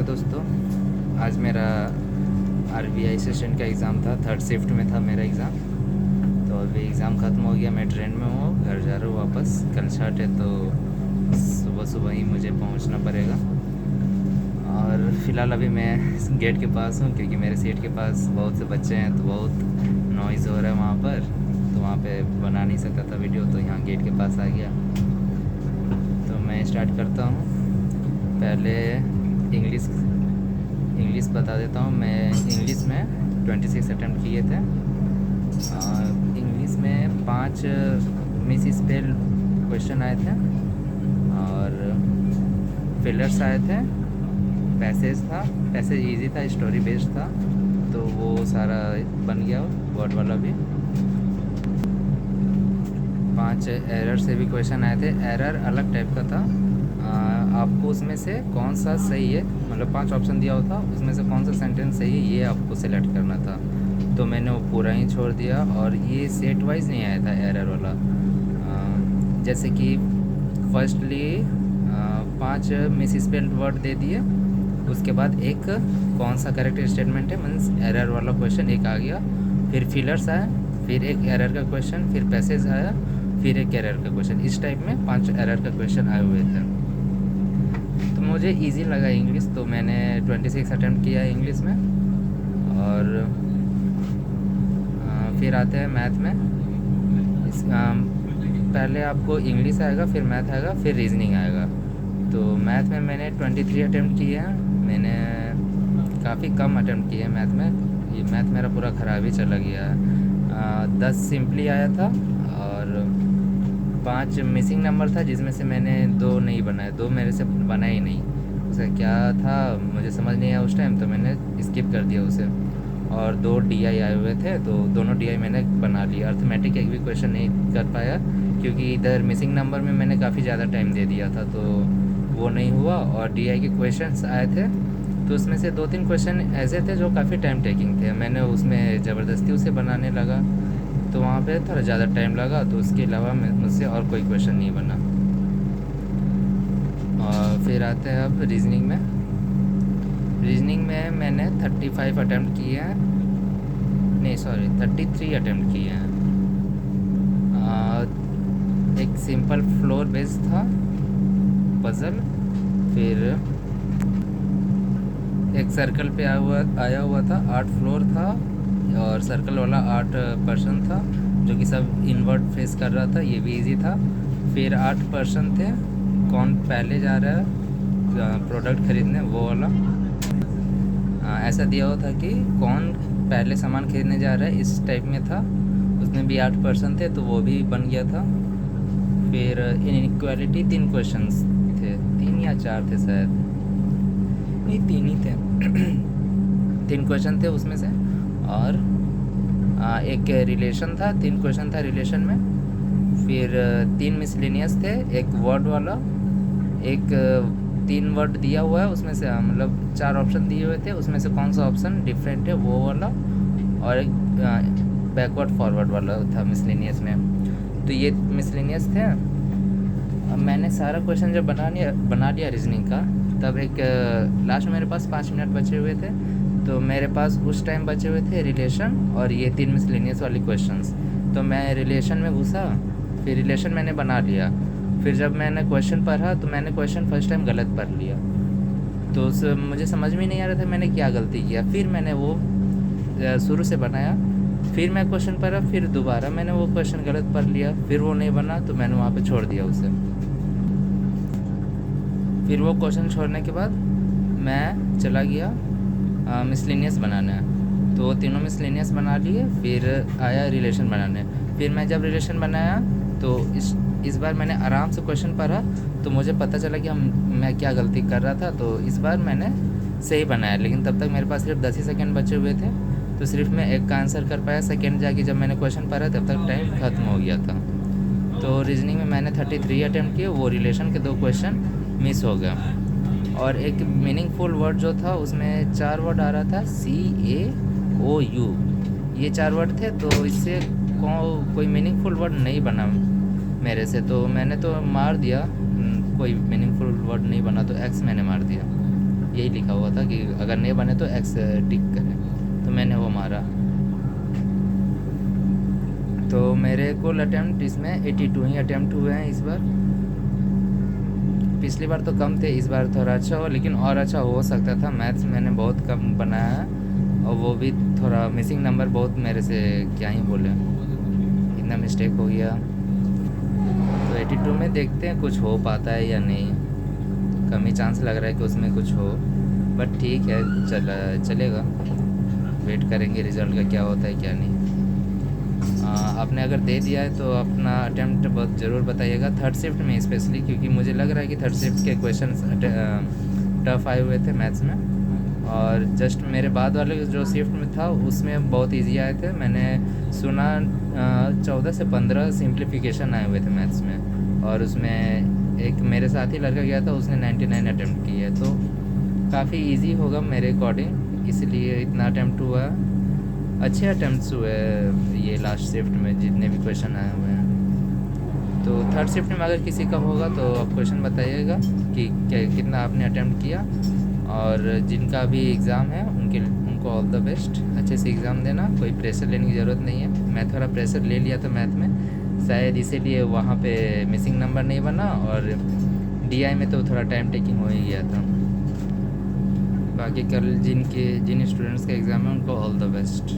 दोस्तों, आज मेरा आरबीआई असिस्टेंट का एग्ज़ाम था। थर्ड शिफ्ट में था मेरा एग्ज़ाम। तो अभी एग्ज़ाम ख़त्म हो गया, मैं ट्रेन में हूँ, घर जा रहा हूँ वापस। कल छठ है तो सुबह सुबह ही मुझे पहुँचना पड़ेगा। और फ़िलहाल अभी मैं गेट के पास हूँ, क्योंकि मेरे सीट के पास बहुत से बच्चे हैं तो बहुत नॉइज़ हो रहा है वहाँ पर। तो वहाँ पे बना नहीं सकता था वीडियो, तो यहाँ गेट के पास आ गया। तो मैं स्टार्ट करता हूँ। पहले इंग्लिश इंग्लिश बता देता हूँ। मैं इंग्लिश में 26 अटैम्प्ट किए थे। इंग्लिश में 5 मिस स्पेल क्वेश्चन आए थे और फिलर्स आए थे। पैसेज था, पैसेज इजी था, स्टोरी बेस्ड था, तो वो सारा बन गया वर्ड वाला भी। 5 एरर से भी क्वेश्चन आए थे। एरर अलग टाइप का था। आपको उसमें से कौन सा सही है, मतलब 5 ऑप्शन दिया होता, उसमें से कौन सा सेंटेंस सही है ये आपको सेलेक्ट करना था। तो मैंने वो पूरा ही छोड़ दिया। और ये सेट वाइज नहीं आया था एरर वाला। जैसे कि फर्स्टली 5 मिस स्पेल्ड वर्ड दे दिए, उसके बाद एक कौन सा करेक्ट स्टेटमेंट है, मीन्स एरर वाला क्वेश्चन एक आ गया। फिर फिलर्स आया, फिर एक एरर का क्वेश्चन, फिर पैसेज आया, फिर एक एरर का क्वेश्चन। इस टाइप में 5 एरर का क्वेश्चन आए हुए थे। तो मुझे इजी लगा इंग्लिश, तो मैंने 26 अटैम्प्ट किया इंग्लिश में। और फिर आते हैं मैथ में। पहले आपको इंग्लिश आएगा, फिर मैथ आएगा, फिर रीजनिंग आएगा। तो मैथ में मैंने 23 अटैम्प्ट किए हैं। मैंने काफ़ी कम अटैम्प्ट किए हैं मैथ में। ये मैथ मेरा पूरा ख़राब ही चला गया है। 10 सिंपली आया था और 5 मिसिंग नंबर था, जिसमें से मैंने 2 नहीं बनाए। 2 मेरे से बना ही नहीं। उसका क्या था मुझे समझ नहीं आया उस टाइम, तो मैंने स्किप कर दिया उसे। और 2 डीआई आए हुए थे, तो दोनों डीआई मैंने बना लिया। अर्थमेटिक एक भी क्वेश्चन नहीं कर पाया, क्योंकि इधर मिसिंग नंबर में मैंने काफ़ी ज़्यादा टाइम दे दिया था, तो वो नहीं हुआ। और डीआई के क्वेश्चंस आए थे, तो उसमें से 2-3 क्वेश्चन ऐसे थे जो काफ़ी टाइम टेकिंग थे। मैंने उसमें ज़बरदस्ती उसे बनाने लगा, तो वहाँ पे थोड़ा ज़्यादा टाइम लगा। तो उसके अलावा मुझसे और कोई क्वेश्चन नहीं बना। और फिर आते हैं अब रीजनिंग में। रीजनिंग में मैंने 35 अटैम्प्ट किए हैं, नहीं सॉरी 33 अटैम्प्ट किए हैं। एक सिंपल फ्लोर बेस्ड था पज़ल, फिर एक सर्कल पे आया हुआ था, 8 फ्लोर था, और सर्कल वाला 8 पर्सन था, जो कि सब इनवर्ट फेस कर रहा था, ये भी इजी था। फिर 8 पर्सन थे, कौन पहले जा रहा है प्रोडक्ट ख़रीदने, वो वाला। ऐसा दिया हुआ था कि कौन पहले सामान खरीदने जा रहा है, इस टाइप में था। उसमें भी 8 पर्सन थे, तो वो भी बन गया था। फिर इनइक्वालिटी 3 क्वेश्चंस थे, 3 या 4 थे शायद, नहीं 3 ही थे। 3 क्वेश्चन थे उसमें से। और एक रिलेशन था, 3 क्वेश्चन था रिलेशन में। फिर 3 मिसलेनियस थे, एक वर्ड वाला, एक 3 वर्ड दिया हुआ है, उसमें से मतलब 4 ऑप्शन दिए हुए थे, उसमें से कौन सा ऑप्शन डिफरेंट है वो वाला। और एक बैकवर्ड फॉरवर्ड वाला था मिसलेनियस में। तो ये मिसलेनियस थे। अब मैंने सारा क्वेश्चन जब बना लिया रीजनिंग का, तब एक लास्ट में मेरे पास 5 मिनट बचे हुए थे। तो मेरे पास उस टाइम बचे हुए थे रिलेशन और ये 3 मिसलेनियस वाले क्वेश्चंस। तो मैं रिलेशन में घुसा, फिर रिलेशन मैंने बना लिया। फिर जब मैंने क्वेश्चन पढ़ा, तो मैंने क्वेश्चन फर्स्ट टाइम गलत पढ़ लिया। तो मुझे समझ में नहीं आ रहा था मैंने क्या गलती किया। फिर मैंने वो शुरू से बनाया, फिर मैं क्वेश्चन पढ़ा, फिर दोबारा मैंने वो क्वेश्चन गलत पढ़ लिया, फिर वो नहीं बना, तो मैंने वहाँ पे छोड़ दिया उसे। फिर वो क्वेश्चन छोड़ने के बाद मैं चला गया मिसलेनियस बनाने। तो वो तीनों मिसलेनियस बना लिए, फिर आया रिलेशन बनाने। फिर मैं जब रिलेशन बनाया, तो इस बार मैंने आराम से क्वेश्चन पढ़ा, तो मुझे पता चला कि मैं क्या गलती कर रहा था। तो इस बार मैंने सही बनाया, लेकिन तब तक मेरे पास सिर्फ 10 ही सेकेंड बचे हुए थे, तो सिर्फ मैं एक का आंसर कर पाया। सेकेंड जाके जब मैंने क्वेश्चन पढ़ा, तब तक टाइम ख़त्म हो गया था। तो रीजनिंग में मैंने 33 अटैम्प्ट किए, वो रिलेशन के 2 क्वेश्चन मिस हो गया। और एक मीनिंगफुल वर्ड जो था, उसमें 4 वर्ड आ रहा था, CAOU, ये 4 वर्ड थे। तो इससे कोई मीनिंगफुल वर्ड नहीं बना मेरे से, तो मैंने तो मार दिया। कोई मीनिंगफुल वर्ड नहीं बना, तो X मैंने मार दिया। यही लिखा हुआ था कि अगर नहीं बने तो एक्स टिक करें, तो मैंने वो मारा। तो मेरे कुल अटैम्प्ट इसमें 82 ही अटैम्प्ट हुए हैं इस बार। पिछली बार तो कम थे, इस बार थोड़ा अच्छा हो, लेकिन और अच्छा हो सकता था। मैथ्स मैंने बहुत कम बनाया है, और वो भी थोड़ा मिसिंग नंबर बहुत मेरे से, क्या ही बोले, इतना मिस्टेक हो गया। तो 82 में देखते हैं कुछ हो पाता है या नहीं। कम ही चांस लग रहा है कि उसमें कुछ हो, बट ठीक है, चलेगा। वेट करेंगे रिज़ल्ट का क्या होता है क्या नहीं। आपने अगर दे दिया है तो अपना अटैम्प्ट बहुत ज़रूर बताइएगा, थर्ड शिफ्ट में स्पेशली, क्योंकि मुझे लग रहा है कि थर्ड शिफ्ट के क्वेश्चन टफ आए हुए थे मैथ्स में। और जस्ट मेरे बाद वाले जो शिफ्ट में था उसमें बहुत इजी आए थे। मैंने सुना 14 से 15 सिंप्लीफिकेशन आए हुए थे मैथ्स में, और उसमें एक मेरे साथ ही लड़का गया था, उसने 99 अटैम्प्ट किए, तो काफ़ी इजी होगा मेरे अकॉर्डिंग, इसलिए इतना अटैम्प्ट हुआ। अच्छे अटैम्प्ट्स हुए ये लास्ट शिफ्ट में, जितने भी क्वेश्चन आए हुए हैं। तो थर्ड शिफ्ट में अगर किसी का होगा तो आप क्वेश्चन बताइएगा कि कितना आपने अटैम्प्ट किया। और जिनका भी एग्ज़ाम है उनको ऑल द बेस्ट, अच्छे से एग्ज़ाम देना, कोई प्रेशर लेने की ज़रूरत नहीं है। मैं थोड़ा प्रेशर ले लिया था मैथ में, शायद इसीलिए वहाँ पे मिसिंग नंबर नहीं बना, और डीआई में तो थोड़ा टाइम टेकिंग हो ही गया था। बाकी कल जिन स्टूडेंट्स का एग्ज़ाम है उनको ऑल द बेस्ट।